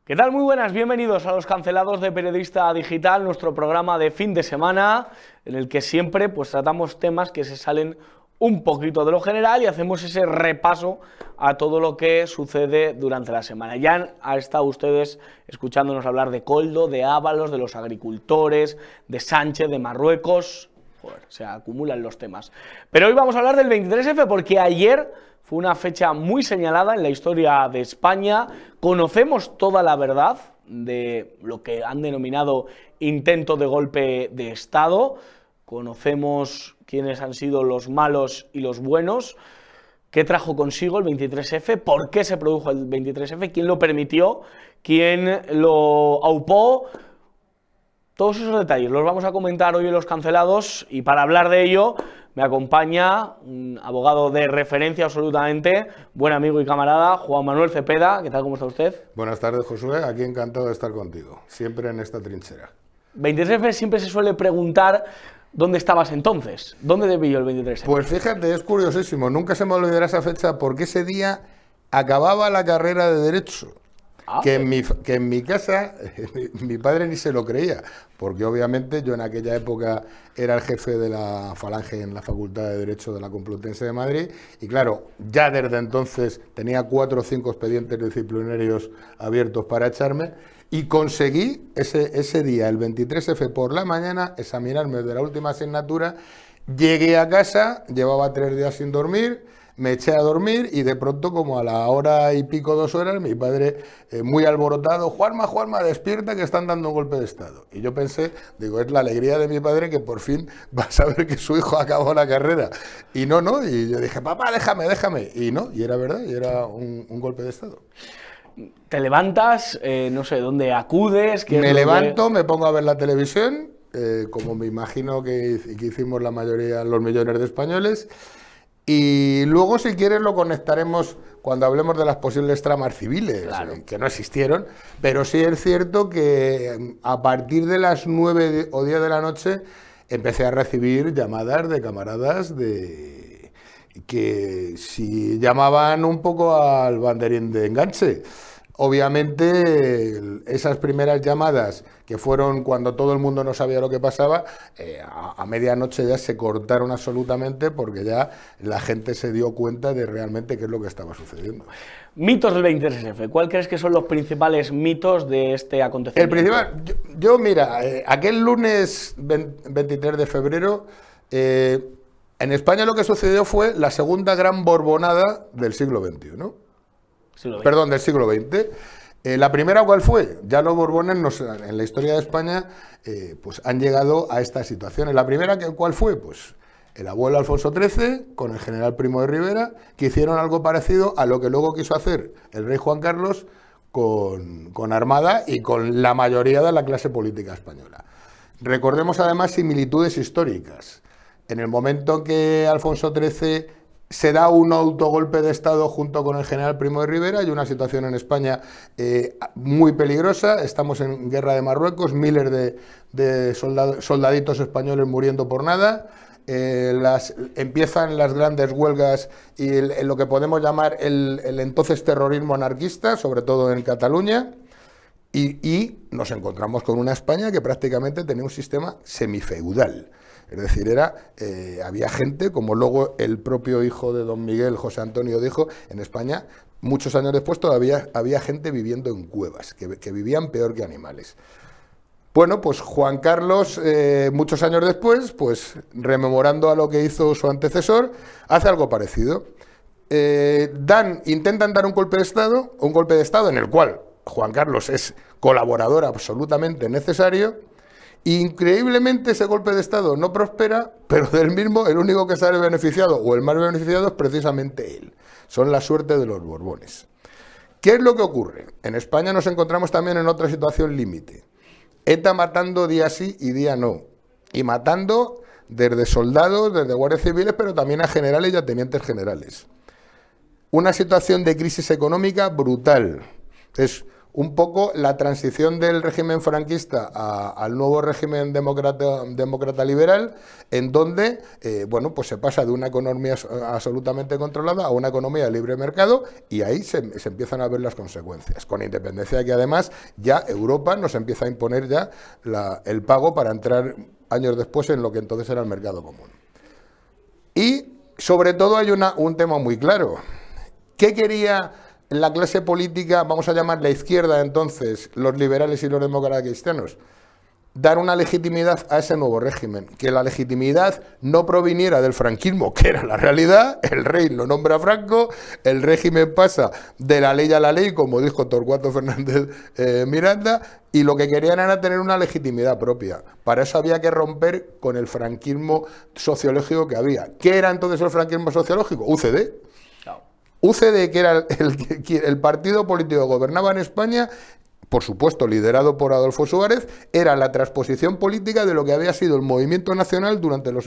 ¿Qué tal? Muy buenas, bienvenidos a Los Cancelados de Periodista Digital, nuestro programa de fin de semana, en el que siempre pues tratamos temas que se salen un poquito de lo general y hacemos ese repaso a todo lo que sucede durante la semana. Ya han estado ustedes escuchándonos hablar de Koldo, de Ábalos, de los agricultores, de Sánchez, de Marruecos. Joder, se acumulan los temas. Pero hoy vamos a hablar del 23F porque ayer fue una fecha muy señalada en la historia de España. Conocemos toda la verdad de lo que han denominado intento de golpe de Estado. Conocemos quiénes han sido los malos y los buenos. ¿Qué trajo consigo el 23F? ¿Por qué se produjo el 23F? ¿Quién lo permitió? ¿Quién lo aupó? Todos esos detalles los vamos a comentar hoy en Los Cancelados, y para hablar de ello me acompaña un abogado de referencia absolutamente, buen amigo y camarada, Juan Manuel Cepeda. ¿Qué tal? ¿Cómo está usted? Buenas tardes, Josué. Aquí encantado de estar contigo, siempre en esta trinchera. 23F siempre se suele preguntar dónde estabas entonces, ¿dónde te pilló el 23F? Pues fíjate, es curiosísimo, nunca se me olvidará esa fecha porque ese día acababa la carrera de Derecho. Que en mi casa mi padre ni se lo creía, porque obviamente yo en aquella época era el jefe de la Falange en la Facultad de Derecho de la Complutense de Madrid, y claro, ya desde entonces tenía 4 o 5 expedientes disciplinarios abiertos para echarme, y conseguí ese día, el 23F por la mañana, examinarme de la última asignatura. Llegué a casa, llevaba 3 días sin dormir. Me eché a dormir y de pronto, como a la hora y pico, 2 horas, mi padre, muy alborotado: Juanma, despierta, que están dando un golpe de Estado. Y yo pensé, digo, es la alegría de mi padre que por fin va a saber que su hijo acabó la carrera. Y no, y yo dije, papá, déjame. Y no, y era verdad, y era un golpe de Estado. Te levantas, no sé, ¿dónde acudes? Me levanto, me pongo a ver la televisión, como me imagino que hicimos la mayoría, los millones de españoles. Y luego, si quieres, lo conectaremos cuando hablemos de las posibles tramas civiles, claro, que no existieron, pero sí es cierto que a partir de las 9 o 10 de la noche empecé a recibir llamadas de camaradas que si llamaban un poco al banderín de enganche. Obviamente, esas primeras llamadas, que fueron cuando todo el mundo no sabía lo que pasaba, a medianoche ya se cortaron absolutamente, porque ya la gente se dio cuenta de realmente qué es lo que estaba sucediendo. Mitos del 23F. ¿Cuál crees que son los principales mitos de este acontecimiento? El principal, mira, aquel lunes 23 de febrero, en España lo que sucedió fue la segunda gran borbonada del siglo XXI, ¿no? Perdón, del siglo XX. La primera, ¿cuál fue? Ya los Borbones en la historia de España pues han llegado a estas situaciones. La primera, ¿cuál fue? Pues el abuelo Alfonso XIII con el general Primo de Rivera, que hicieron algo parecido a lo que luego quiso hacer el rey Juan Carlos con Armada y con la mayoría de la clase política española. Recordemos además similitudes históricas. En el momento que Alfonso XIII se da un autogolpe de Estado junto con el general Primo de Rivera, hay una situación en España muy peligrosa. Estamos en guerra de Marruecos, miles de soldaditos españoles muriendo por nada. Empiezan las grandes huelgas y lo que podemos llamar el entonces terrorismo anarquista, sobre todo en Cataluña. Y nos encontramos con una España que prácticamente tenía un sistema semifeudal. Es decir, había gente, como luego el propio hijo de don Miguel, José Antonio, dijo, en España, muchos años después, todavía había gente viviendo en cuevas, que vivían peor que animales. Bueno, pues Juan Carlos, muchos años después, pues rememorando a lo que hizo su antecesor, hace algo parecido. Intentan dar un golpe de Estado en el cual Juan Carlos es colaborador absolutamente necesario. Increíblemente, ese golpe de Estado no prospera, pero del mismo el único que sale beneficiado, o el más beneficiado, es precisamente él. Son la suerte de los Borbones. ¿Qué es lo que ocurre? En España nos encontramos también en otra situación límite. ETA matando día sí y día no. Y matando desde soldados, desde guardias civiles, pero también a generales y a tenientes generales. Una situación de crisis económica brutal. Es un poco la transición del régimen franquista al nuevo régimen demócrata liberal, en donde bueno, pues se pasa de una economía absolutamente controlada a una economía de libre mercado, y ahí se empiezan a ver las consecuencias, con independencia de que además ya Europa nos empieza a imponer ya el pago para entrar años después en lo que entonces era el mercado común. Y sobre todo hay un tema muy claro. ¿Qué quería la clase política, vamos a llamar la izquierda entonces, los liberales y los demócratas cristianos? Dar una legitimidad a ese nuevo régimen, que la legitimidad no proviniera del franquismo, que era la realidad. El rey lo nombra Franco, el régimen pasa de la ley a la ley, como dijo Torcuato Fernández Miranda, y lo que querían era tener una legitimidad propia. Para eso había que romper con el franquismo sociológico que había. ¿Qué era entonces el franquismo sociológico? UCD. UCD, que era el partido político que gobernaba en España, por supuesto liderado por Adolfo Suárez, era la transposición política de lo que había sido el movimiento nacional durante los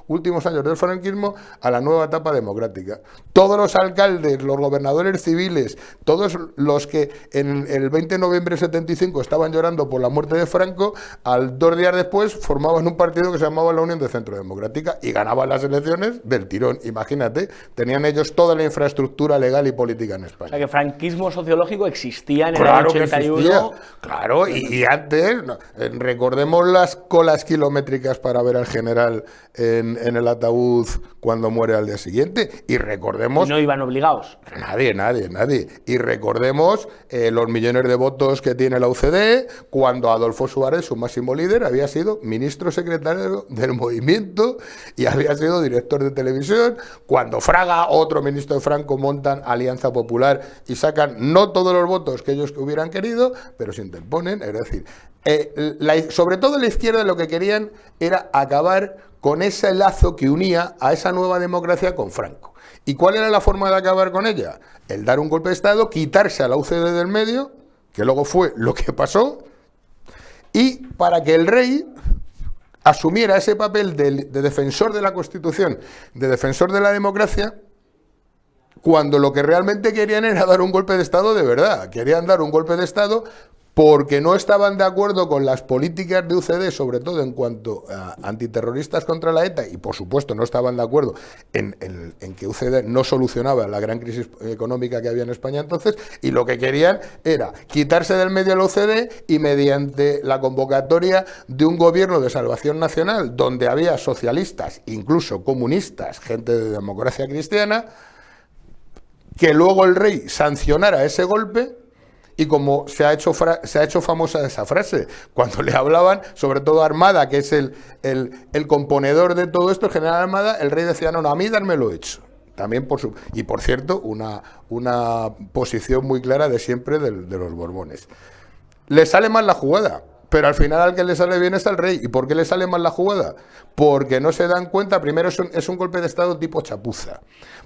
últimos años del franquismo a la nueva etapa democrática. Todos los alcaldes, los gobernadores civiles, todos los que en el 20 de noviembre del 75 estaban llorando por la muerte de Franco, al 2 días después formaban un partido que se llamaba la Unión de Centro Democrática y ganaban las elecciones del tirón. Imagínate, tenían ellos toda la infraestructura legal y política en España. O sea que franquismo sociológico existía en el año 81. Claro, y antes, recordemos las colas kilométricas para ver al general en el ataúd cuando muere al día siguiente, y recordemos... Y no iban obligados. Nadie. Y recordemos los millones de votos que tiene la UCD cuando Adolfo Suárez, su máximo líder, había sido ministro secretario del movimiento y había sido director de televisión, cuando Fraga, otro ministro de Franco, montan Alianza Popular y sacan no todos los votos que ellos hubieran querido, pero se interponen. Es decir, sobre todo la izquierda lo que querían era acabar con ese lazo que unía a esa nueva democracia con Franco. ¿Y cuál era la forma de acabar con ella? El dar un golpe de Estado, quitarse a la UCD del medio, que luego fue lo que pasó, y para que el rey asumiera ese papel de defensor de la Constitución, de defensor de la democracia, cuando lo que realmente querían era dar un golpe de Estado de verdad. Querían dar un golpe de Estado porque no estaban de acuerdo con las políticas de UCD, sobre todo en cuanto a antiterroristas contra la ETA, y por supuesto no estaban de acuerdo en que UCD no solucionaba la gran crisis económica que había en España entonces, y lo que querían era quitarse del medio a la UCD y mediante la convocatoria de un gobierno de salvación nacional, donde había socialistas, incluso comunistas, gente de democracia cristiana, que luego el rey sancionara ese golpe. Y como se ha hecho famosa esa frase, cuando le hablaban, sobre todo a Armada, que es el componedor de todo esto, el general Armada, el rey decía, no, a mí dármelo hecho. También y por cierto, una posición muy clara de siempre de los Borbones. Le sale mal la jugada, pero al final al que le sale bien es al rey. ¿Y por qué le sale mal la jugada? Porque no se dan cuenta, primero es un golpe de Estado tipo chapuza,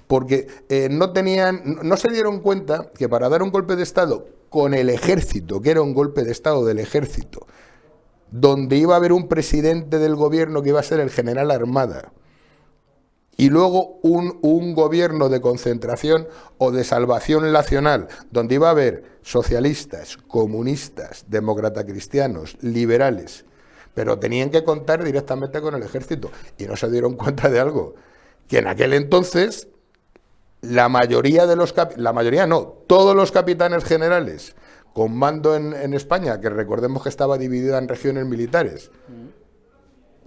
porque no se dieron cuenta que para dar un golpe de Estado con el ejército, que era un golpe de Estado del ejército, donde iba a haber un presidente del gobierno que iba a ser el general Armada, y luego un gobierno de concentración o de salvación nacional, donde iba a haber socialistas, comunistas, demócratas cristianos, liberales, pero tenían que contar directamente con el ejército, y no se dieron cuenta de algo, que en aquel entonces todos los capitanes generales con mando en España, que recordemos que estaba dividida en regiones militares,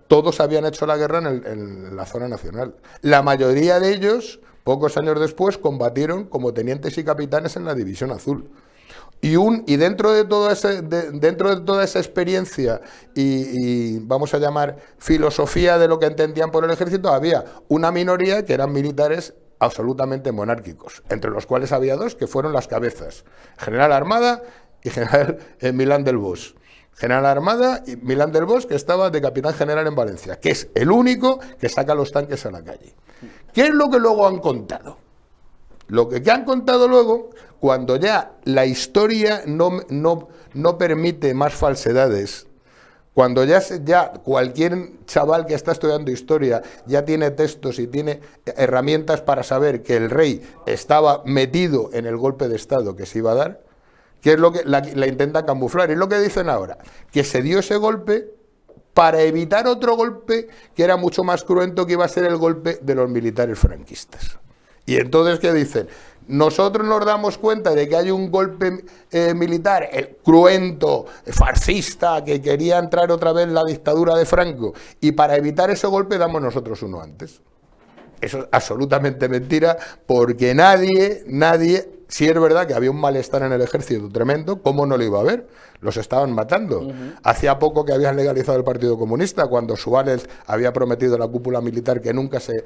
todos habían hecho la guerra en la zona nacional. La mayoría de ellos, pocos años después, combatieron como tenientes y capitanes en la División Azul. Y dentro de toda esa experiencia y vamos a llamar filosofía de lo que entendían por el ejército, había una minoría que eran militares absolutamente monárquicos, entre los cuales había dos que fueron las cabezas, General Armada y General Milán del Bosch. General Armada y Milán del Bosch, que estaba de capitán general en Valencia, que es el único que saca los tanques a la calle. ¿Qué es lo que luego han contado? Lo que han contado luego, cuando ya la historia no permite más falsedades, cuando ya cualquier chaval que está estudiando historia ya tiene textos y tiene herramientas para saber que el rey estaba metido en el golpe de Estado que se iba a dar, que es lo que la intenta camuflar. Es lo que dicen ahora, que se dio ese golpe para evitar otro golpe que era mucho más cruento, que iba a ser el golpe de los militares franquistas. Y entonces, ¿qué dicen? Nosotros nos damos cuenta de que hay un golpe militar cruento, fascista, que quería entrar otra vez en la dictadura de Franco, y para evitar ese golpe damos nosotros uno antes. Eso es absolutamente mentira, porque nadie, si es verdad que había un malestar en el ejército tremendo, ¿cómo no lo iba a haber? Los estaban matando. Hacía poco que habían legalizado el Partido Comunista, cuando Suárez había prometido a la cúpula militar que nunca se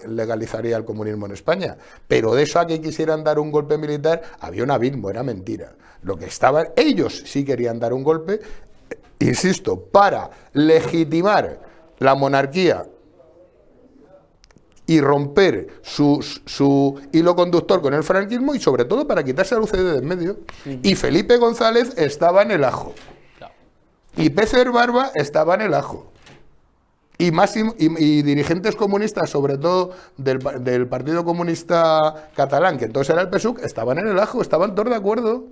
legalizaría el comunismo en España. Pero de eso a que quisieran dar un golpe militar, había un abismo, era mentira. Lo que estaban, ellos sí querían dar un golpe, insisto, para legitimar la monarquía y romper su hilo conductor con el franquismo, y sobre todo para quitarse a UCD de en medio. Y Felipe González estaba en el ajo. Y Pécer Barba estaba en el ajo. Y dirigentes comunistas, sobre todo del Partido Comunista Catalán, que entonces era el PSUC, estaban en el ajo, estaban todos de acuerdo.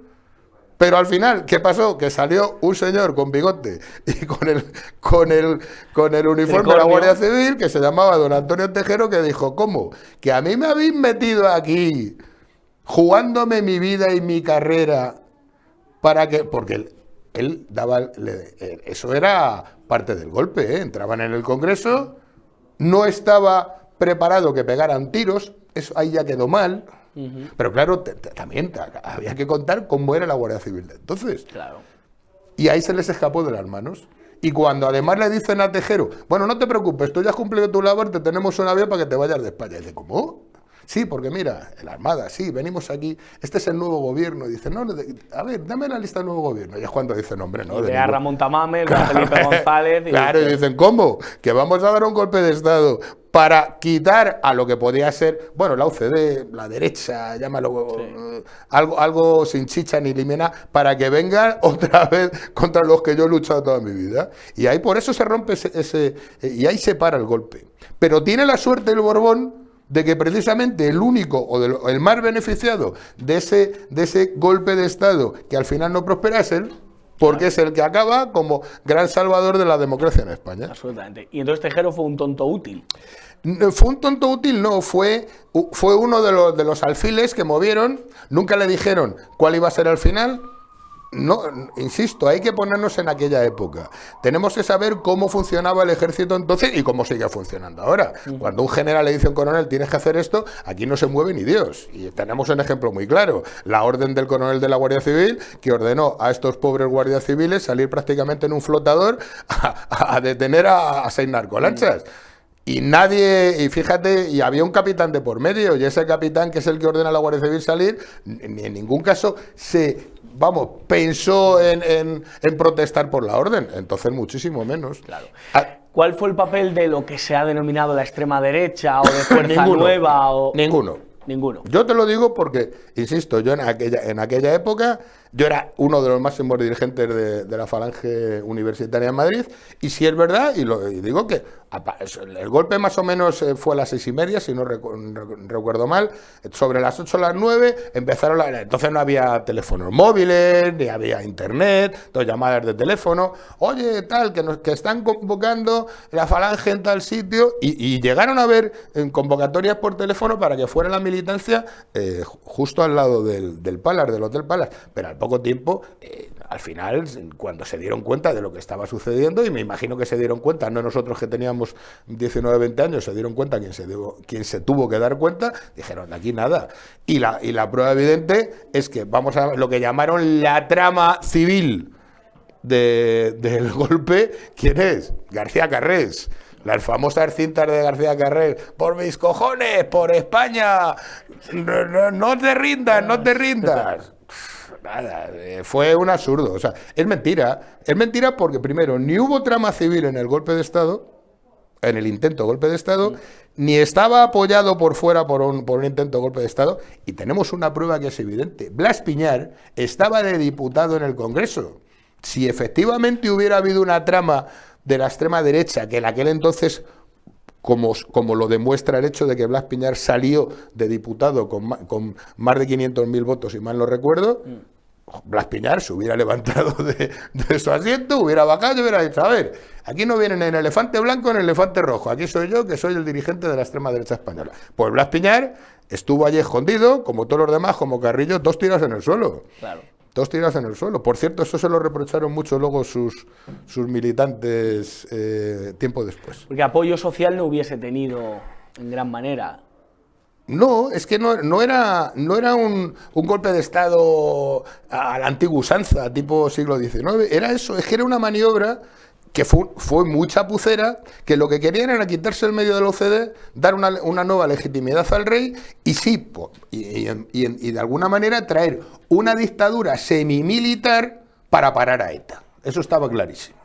Pero al final, ¿qué pasó? Que salió un señor con bigote y con el uniforme de la Guardia Civil, que se llamaba don Antonio Tejero, que dijo, ¿cómo? Que a mí me habéis metido aquí jugándome mi vida y mi carrera para que... Porque él daba... Eso era parte del golpe, ¿eh? Entraban en el Congreso, no estaba preparado que pegaran tiros, eso ahí ya quedó mal. Pero claro, también había que contar cómo era la Guardia Civil de entonces. Claro. Y ahí se les escapó de las manos. Y cuando además le dicen a Tejero, bueno, no te preocupes, tú ya has cumplido tu labor, te tenemos un avión para que te vayas de España. Y dice, ¿cómo? Sí, porque mira, la Armada, sí, venimos aquí, este es el nuevo gobierno. Y dice, no, a ver, dame la lista del nuevo gobierno. Y es cuando dicen, hombre, no. Y a Ramón Tamames, a Felipe González. Claro, y dicen, ¿cómo? Que vamos a dar un golpe de Estado para quitar a lo que podía ser, bueno, la UCD, la derecha, llámalo, sí, algo sin chicha ni limena, para que vengan otra vez contra los que yo he luchado toda mi vida. Y ahí por eso se rompe y ahí se para el golpe. Pero tiene la suerte el Borbón de que precisamente el único o el más beneficiado de ese golpe de Estado que al final no prospera es él, porque es el que acaba como gran salvador de la democracia en España. Absolutamente. Y entonces Tejero fue un tonto útil. Fue un tonto útil, no, fue uno de los alfiles que movieron, nunca le dijeron cuál iba a ser el final. No, insisto, hay que ponernos en aquella época. Tenemos que saber cómo funcionaba el ejército entonces y cómo sigue funcionando ahora. Cuando un general le dice a un coronel, tienes que hacer esto, aquí no se mueve ni Dios. Y tenemos un ejemplo muy claro. La orden del coronel de la Guardia Civil, que ordenó a estos pobres guardias civiles salir prácticamente en un flotador a detener a 6 narcolanchas. Y nadie, y fíjate, y había un capitán de por medio, y ese capitán, que es el que ordena a la Guardia Civil salir, ni en ningún caso pensó en protestar por la orden. Entonces, muchísimo menos. Claro. ¿Cuál fue el papel de lo que se ha denominado la extrema derecha o de Fuerza Nueva? Ninguno. Yo te lo digo porque, insisto, yo en aquella época, yo era uno de los máximos dirigentes de la Falange Universitaria en Madrid, y si es verdad, y digo que el golpe más o menos fue a las 6:30, si no recuerdo mal, sobre las 8 o las 9 empezaron entonces no había teléfonos móviles, ni había internet, entonces llamadas de teléfono, oye, tal, que están convocando la Falange en tal sitio, y llegaron a ver convocatorias por teléfono para que fuera la militancia justo al lado del Palace, del Hotel Palace, pero al poco tiempo, al final, cuando se dieron cuenta de lo que estaba sucediendo, y me imagino que se dieron cuenta, no nosotros que teníamos 19, 20 años, se dieron cuenta quien se tuvo que dar cuenta, dijeron, de aquí nada. Y la prueba evidente es que vamos a lo que llamaron la trama civil del golpe. ¿Quién es? García Carrés. Las famosas cintas de García Carrés, por mis cojones, por España, no te rindas, no te rindas. Nada, fue un absurdo. O sea, es mentira porque primero, ni hubo trama civil en el golpe de Estado, en el intento de golpe de Estado, ni estaba apoyado por fuera por un intento de golpe de Estado, y tenemos una prueba que es evidente. Blas Piñar estaba de diputado en el Congreso. Si efectivamente hubiera habido una trama de la extrema derecha, que en aquel entonces, como lo demuestra el hecho de que Blas Piñar salió de diputado con más de 500.000 votos, si mal no recuerdo, Blas Piñar se hubiera levantado de su asiento, hubiera bajado y hubiera dicho, a ver, aquí no vienen en elefante blanco ni en elefante rojo, aquí soy yo, que soy el dirigente de la extrema derecha española. Pues Blas Piñar estuvo allí escondido, como todos los demás, como Carrillo, 2 tiros en el suelo. Claro. 2 tiros en el suelo. Por cierto, eso se lo reprocharon mucho luego sus militantes tiempo después. Porque apoyo social no hubiese tenido en gran manera. No, es que no era un golpe de Estado a la antigua usanza, tipo siglo XIX. Era eso, es que era una maniobra que fue muy chapucera, que lo que querían era quitarse el medio de la OCDE, dar una nueva legitimidad al rey y sí, y de alguna manera traer una dictadura semimilitar para parar a ETA. Eso estaba clarísimo.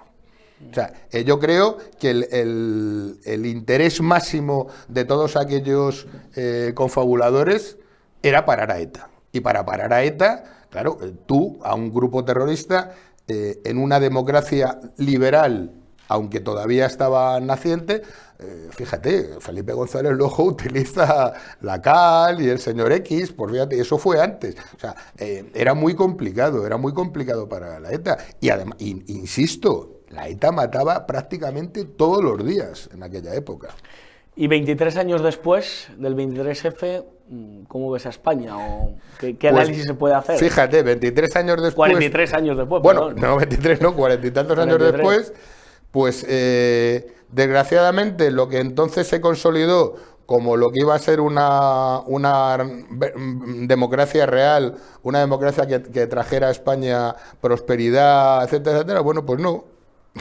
O sea, yo creo que el interés máximo de todos aquellos confabuladores era parar a ETA. Y para parar a ETA, claro, tú, a un grupo terrorista, en una democracia liberal, aunque todavía estaba naciente, fíjate, Felipe González luego utiliza la CAL y el señor X, por fíjate, eso fue antes. O sea, era muy complicado para la ETA. Y además, insisto, la ETA mataba prácticamente todos los días en aquella época. Y 23 años después del 23F, ¿cómo ves a España? ¿O qué análisis se puede hacer? Fíjate, 23 años después... 43 años después, bueno, perdón. No, 23 no, 40 y tantos años después, pues desgraciadamente lo que entonces se consolidó como lo que iba a ser una democracia real, una democracia que trajera a España prosperidad, etcétera, etcétera, bueno, pues no.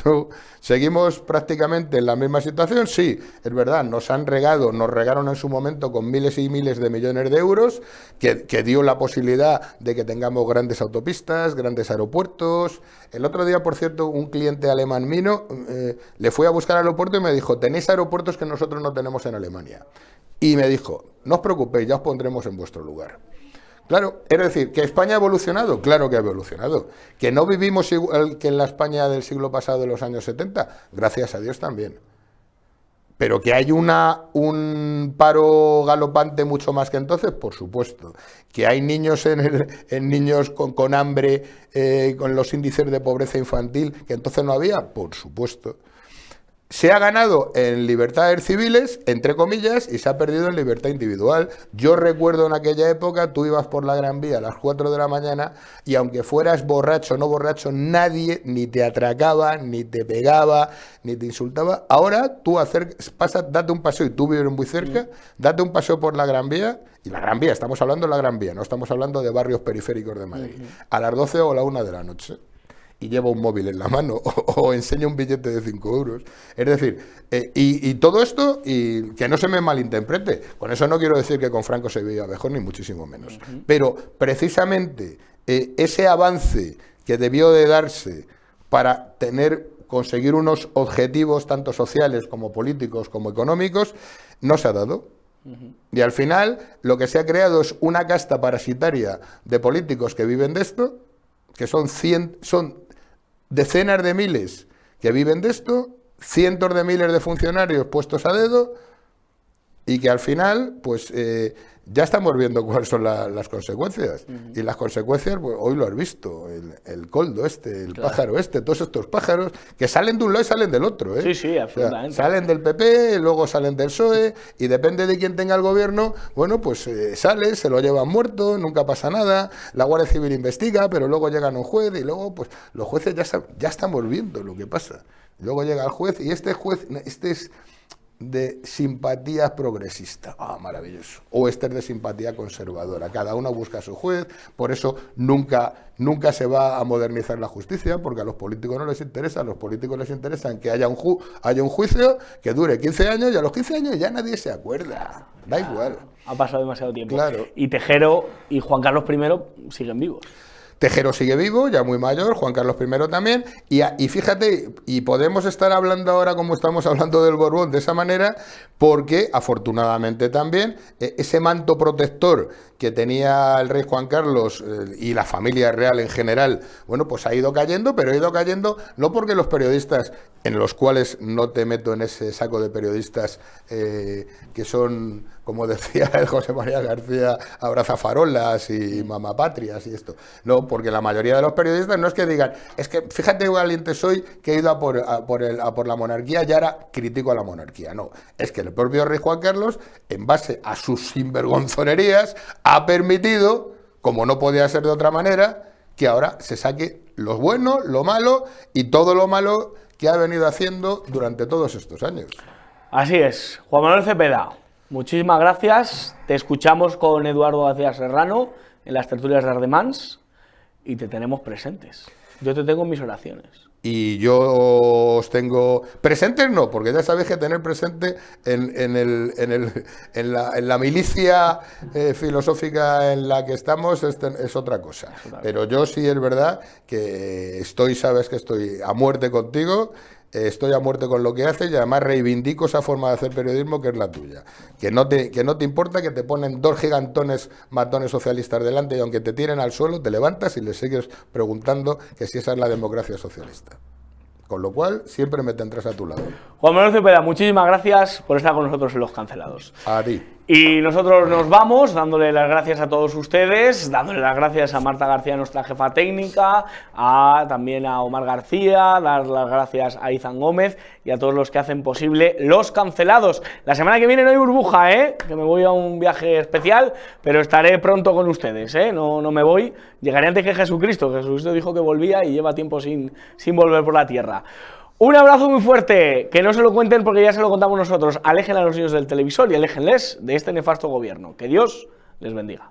No, seguimos prácticamente en la misma situación. Sí, es verdad, nos regaron en su momento con miles y miles de millones de euros, que dio la posibilidad de que tengamos grandes autopistas, grandes aeropuertos. El otro día, por cierto, un cliente alemán mío le fui a buscar al aeropuerto y me dijo, tenéis aeropuertos que nosotros no tenemos en Alemania. Y me dijo, no os preocupéis, ya os pondremos en vuestro lugar. Claro, es decir, ¿que España ha evolucionado? Claro que ha evolucionado. ¿Que no vivimos igual que en la España del siglo pasado, de los años 70? Gracias a Dios también. Pero que hay un paro galopante mucho más que entonces, por supuesto. Que hay niños niños con hambre, con los índices de pobreza infantil, que entonces no había, por supuesto. Se ha ganado en libertades civiles, entre comillas, y se ha perdido en libertad individual. Yo recuerdo en aquella época, tú ibas por la Gran Vía a las 4 de la mañana y aunque fueras borracho o no borracho, nadie ni te atracaba, ni te pegaba, ni te insultaba. Ahora tú date un paseo, y tú vives muy cerca, date un paseo por la Gran Vía, y la Gran Vía, estamos hablando de la Gran Vía, no estamos hablando de barrios periféricos de Madrid, a las 12 o la 1 de la noche. Y lleva un móvil en la mano o enseña un billete de 5 euros. Es decir, y todo esto, y que no se me malinterprete, con eso no quiero decir que con Franco se veía mejor, ni muchísimo menos. Pero precisamente ese avance que debió de darse para conseguir unos objetivos tanto sociales como políticos como económicos, no se ha dado. Y al final lo que se ha creado es una casta parasitaria de políticos que viven de esto, que son decenas de miles que viven de esto, cientos de miles de funcionarios puestos a dedo y que al final, pues ya estamos viendo cuáles son las consecuencias. Y las consecuencias, pues, hoy lo has visto, el coldo el pájaro todos estos pájaros que salen de un lado y salen del otro. Sí, sí, absolutamente. O sea, salen del PP, luego salen del PSOE y depende de quién tenga el gobierno, bueno, pues sale, se lo llevan muerto, nunca pasa nada, la Guardia Civil investiga, pero luego llegan a un juez y luego, pues, los jueces ya estamos viendo lo que pasa. Luego llega el juez y este es de simpatía progresista. Ah, maravilloso. O este es de simpatía conservadora. Cada uno busca a su juez, por eso nunca se va a modernizar la justicia, porque a los políticos no les interesa. A los políticos les interesa que haya un juicio que dure 15 años y a los 15 años ya nadie se acuerda. Da igual. Ha pasado demasiado tiempo. Claro. Y Tejero y Juan Carlos I siguen vivos. Tejero sigue vivo, ya muy mayor, Juan Carlos I también, y fíjate, y podemos estar hablando ahora como estamos hablando del Borbón de esa manera, porque afortunadamente también ese manto protector que tenía el rey Juan Carlos y la familia real en general, bueno, pues ha ido cayendo, pero ha ido cayendo no porque los periodistas, en los cuales no te meto en ese saco de periodistas que son, como decía el José María García, abrazafarolas y mamapatrias y esto, no, porque la mayoría de los periodistas no es que digan, es que fíjate qué valiente soy que he ido a por la monarquía y ahora critico a la monarquía, no, es que el propio rey Juan Carlos, en base a sus sinvergonzonerías, ha permitido, como no podía ser de otra manera, que ahora se saque lo bueno, lo malo y todo lo malo que ha venido haciendo durante todos estos años. Así es. Juan Manuel Cepeda, muchísimas gracias. Te escuchamos con Eduardo García Serrano en las tertulias de Ardemans y te tenemos presentes. Yo te tengo en mis oraciones. Y yo os tengo presentes, no, porque ya sabéis que tener presente en la milicia filosófica en la que estamos es otra cosa. Pero yo sí es verdad que sabes que estoy a muerte contigo, estoy a muerte con lo que haces y además reivindico esa forma de hacer periodismo que es la tuya. Que no te importa que te ponen dos gigantones matones socialistas delante y aunque te tiren al suelo, te levantas y les sigues preguntando que si esa es la democracia socialista. Con lo cual, siempre me tendrás a tu lado. Juan Manuel Cepeda, muchísimas gracias por estar con nosotros en Los Cancelados. A ti. Y nosotros nos vamos dándole las gracias a todos ustedes, dándole las gracias a Marta García, nuestra jefa técnica, también a Omar García, dar las gracias a Izan Gómez y a todos los que hacen posible Los Cancelados. La semana que viene no hay burbuja, que me voy a un viaje especial, pero estaré pronto con ustedes, no me voy. Llegaré antes que Jesucristo. Jesucristo dijo que volvía y lleva tiempo sin volver por la tierra. Un abrazo muy fuerte, que no se lo cuenten porque ya se lo contamos nosotros. Alejen a los niños del televisor y aléjenles de este nefasto gobierno. Que Dios les bendiga.